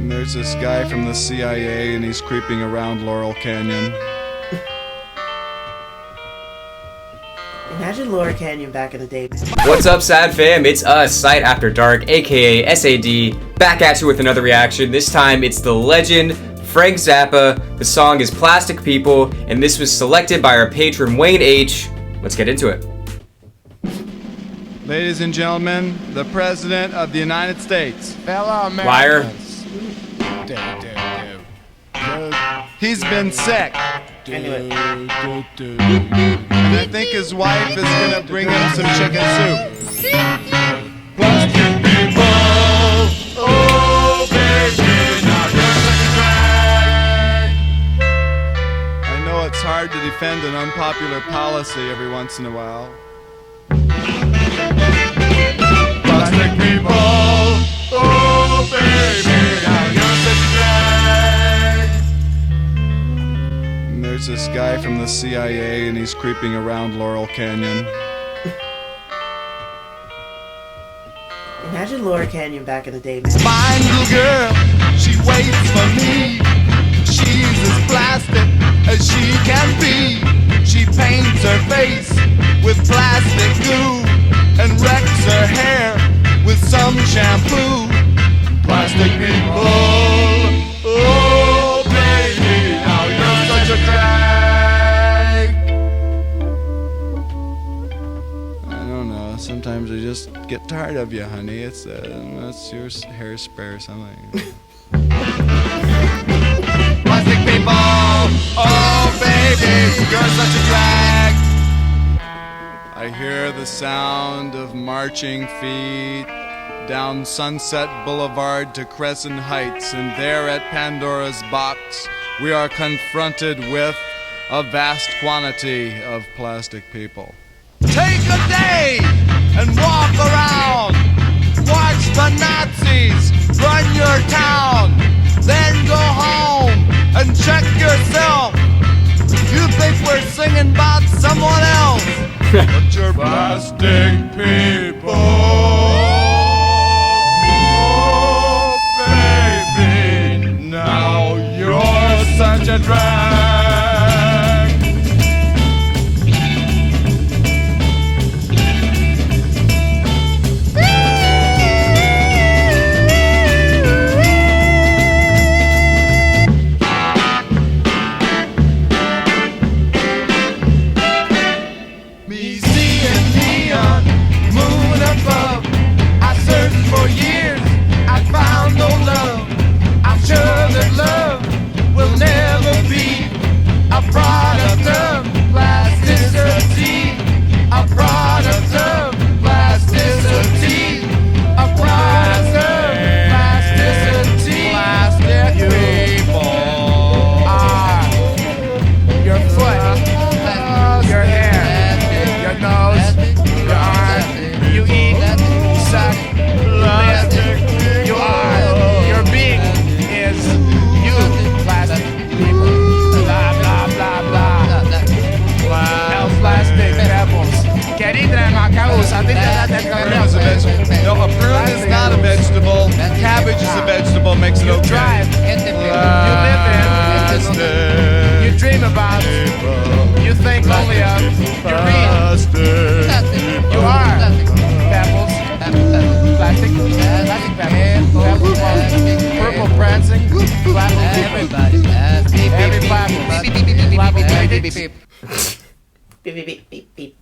There's this guy from the CIA and he's creeping around Laurel Canyon. Imagine Laurel Canyon back in the day, man. What's up, S.A.D.fam? It's us, Sight After Dark, aka S.A.D, back at you with another reaction. This time it's the legend, Frank Zappa. The song is Plastic People, and this was selected by our patron Wayne H. Let's get into it. Ladies and gentlemen, the President of the United States. Fellow Americans. Liar. He's been sick. Anyway. And I think his wife is gonna bring him some chicken soup. Plastic people, oh baby, now you're such a drag. I know it's hard to defend an unpopular policy every once in a while. Plastic people, oh baby, now you're such a drag. And there's this guy from the CIA and he's creeping around Laurel Canyon. Imagine Laurel Canyon back in the day, man. My little girl, she waits for me. She's as plastic as she can be. She paints her face with plastic glue and wrecks her hair with some shampoo. Plastic people, oh baby, now you're such a drag. I don't know, sometimes I just get tired of you, honey. It's your hairspray or something. Plastic people, oh baby, you're such a drag. I hear the sound of marching feet down Sunset Boulevard to Crescent Heights, and there at Pandora's box we are confronted with a vast quantity of plastic people. Take a day and walk around, watch the Nazis run your town, then go home and check yourself. You think we're singing about someone else, but you're plastic people. Oh, baby, now you're such a drag. For years, I found no love. I'm sure that love will never be a product of plasticity. A product of plasticity. A product of plasticity. Plastic people are your foot, your hair, your nose, your arm. You eat, suck. You are, your being is you, plastic people. Blah, blah, blah, blah. Wow. Plastic pebbles. No, a prune is not a vegetable. Cabbage is a vegetable, makes it okay. You drive, you live in, you dream about, you think only of, you read. You are pebbles. Plastic pebbles, purple prancing, everybody,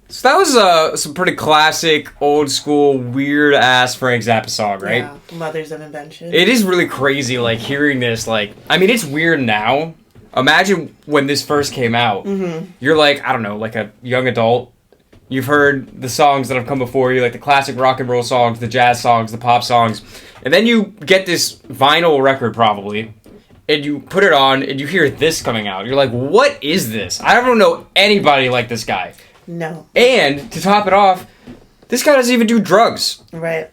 So that was some pretty classic, old school, weird ass Frank Zappa song, right? Yeah, Mothers of Invention. It is really crazy, like hearing this. Like, I mean, it's weird now. Imagine when this first came out. Mm-hmm. You're like, I don't know, like a young adult. You've heard the songs that have come before you, like the classic rock and roll songs, the jazz songs, the pop songs. And then you get this vinyl record, probably, and you put it on, and you hear this coming out. You're like, what is this? I don't know anybody like this guy. No. And, to top it off, this guy doesn't even do drugs. Right.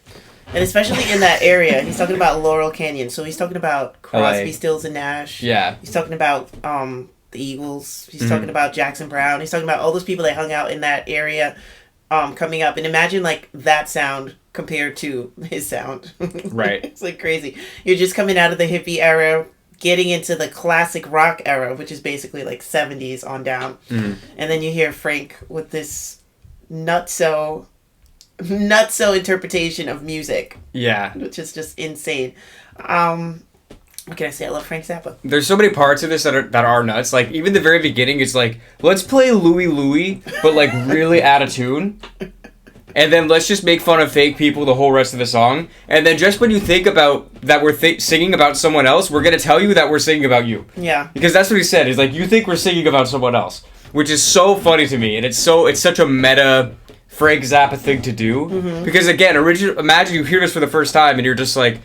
And especially in that area. He's talking about Laurel Canyon. So he's talking about Crosby, LA. Stills, and Nash. Yeah. He's talking about the Eagles. He's talking about Jackson Browne. He's talking about all those people that hung out in that area coming up. And imagine, like, that sound compared to his sound. Right. It's like crazy. You're just coming out of the hippie era, getting into the classic rock era, which is basically like 70s on down. And then you hear Frank with this nutso interpretation of music. Yeah. Which is just insane. What can I say? I love Frank Zappa. There's so many parts of this that are nuts. Like, even the very beginning is like, let's play Louie Louie, but like really out of tune. And then let's just make fun of fake people the whole rest of the song. And then just when you think about that we're singing about someone else, we're going to tell you that we're singing about you. Yeah. Because that's what he said. He's like, you think we're singing about someone else. Which is so funny to me. And it's such a meta Frank Zappa thing to do. Because again, imagine you hear this for the first time and you're just like,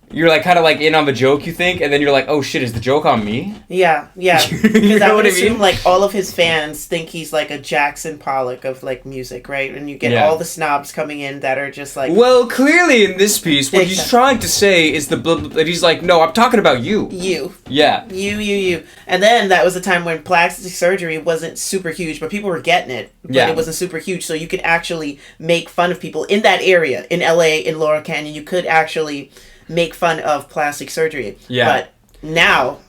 you're like kind of like in on the joke, you think, and then you're like, oh shit, is the joke on me? Yeah. Because I would assume like all of his fans think he's like a Jackson Pollock of like music, right? And you get all the snobs coming in that are just like, well, clearly in this piece, what he's trying to say is that he's like, no, I'm talking about you. You. Yeah. You. And then that was the time when plastic surgery wasn't super huge, but people were getting it. But it wasn't super huge, so you could actually make fun of people in that area, in LA, in Laurel Canyon. You could actually make fun of plastic surgery. Yeah. But now...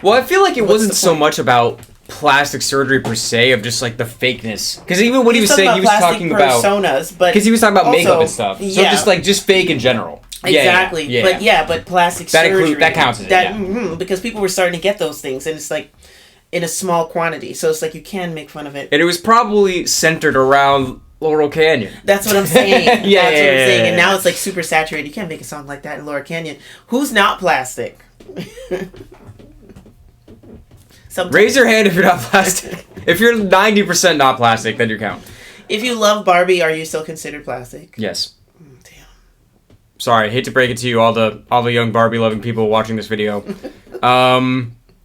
Well, I feel like it wasn't so much about plastic surgery per se, of just like the fakeness. Because even what he was saying, he was talking about... personas, but... Because he was talking about makeup and stuff. So just fake in general. Exactly. But plastic surgery... That counts as it, because people were starting to get those things, and it's like in a small quantity. So it's like you can make fun of it. And it was probably centered around... Laurel Canyon. That's what I'm saying. That's what I'm saying. And now it's like super saturated. You can't make a song like that in Laurel Canyon. Who's not plastic? Raise your hand if you're not plastic. If you're 90% not plastic, then you count. If you love Barbie, are you still considered plastic? Yes. Damn. Sorry, hate to break it to you, all the young Barbie loving people watching this video.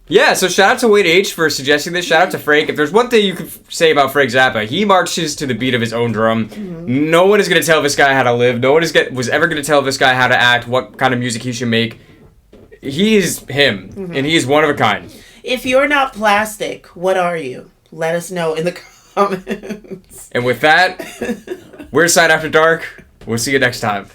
Yeah, so shout out to Wayne H for suggesting this. Shout out to Frank. If there's one thing you could say about Frank Zappa, he marches to the beat of his own drum. No one is going to tell this guy how to live. No one was ever going to tell this guy how to act, what kind of music he should make. He is him, and he is one of a kind. If you're not plastic, what are you? Let us know in the comments. And with that, we're S.A.D After Dark. We'll see you next time.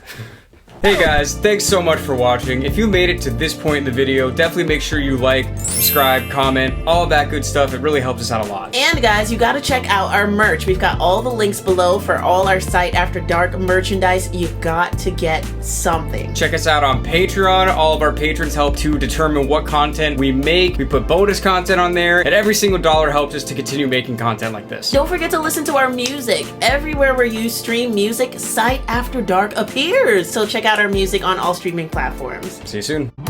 Hey guys, thanks so much for watching. If you made it to this point in the video, definitely make sure you like, subscribe, comment, all that good stuff. It really helps us out a lot. And guys, you gotta check out our merch. We've got all the links below for all our S.A.D After Dark merchandise. You've got to get something. Check us out on Patreon. All of our patrons help to determine what content we make. We put bonus content on there, and every single dollar helps us to continue making content like this. Don't forget to listen to our music. Everywhere where you stream music, S.A.D After Dark appears. So check out our music on all streaming platforms. See you soon.